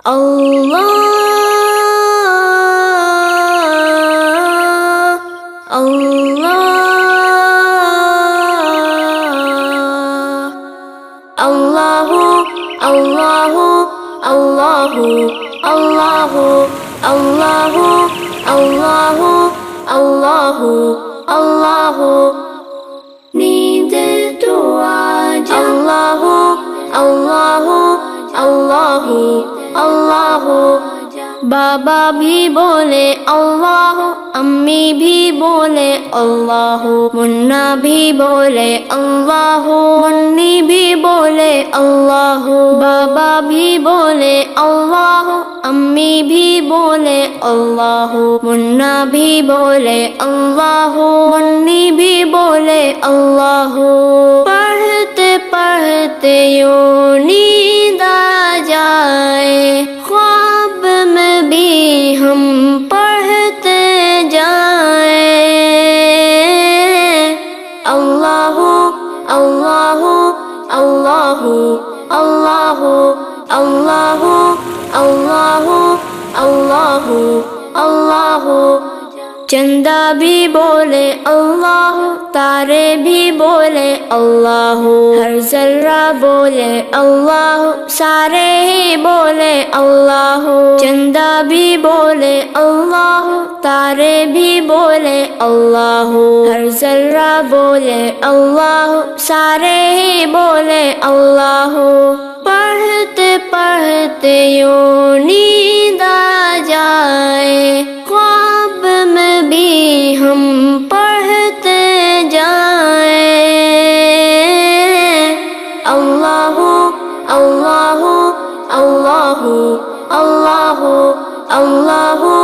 Allah, Allah, Allahu, Allahu, Allahu, Allahu, Allahu, Allahu, Allahu, Allahu. नींद तो आज Allahu, Allahu, Allahu, Allahu. बाबा भी बोले अल्लाह, अम्मी भी बोले अल्लाह, मुन्ना भी बोले अल्लाह, मुन्नी भी बोले अल्लाह। बाबा भी बोले अल्लाह, अम्मी भी बोले अल्लाह, मुन्ना भी बोले अल्लाह, मुन्नी भी बोले अल्लाह। पढ़ते पढ़ते यूं नींद आ जाए, ख्वाब में भी हम पढ़ते जाए। अल्लाहु अल्लाहु अल्लाहु अल्लाहु अल्लाहु अल्लाहु अल्लाहु अल्लाहु। चंदा भी बोले अल्लाह, तारे भी बोले अल्लाह, हर जर्रा बोले अल्लाह, सारे ही बोले अल्लाह। चंदा भी बोले अल्लाह, तारे भी बोले अल्लाह, हर जर्रा बोले अल्लाह, सारे ही बोले अल्लाह। पढ़ते पढ़ते यूं नींद आ जाए, ख्वाब में भी हम पढ़ते जाए। अल्लाहु अल्लाहु अल्लाहु अल्लाहु अल्लाहु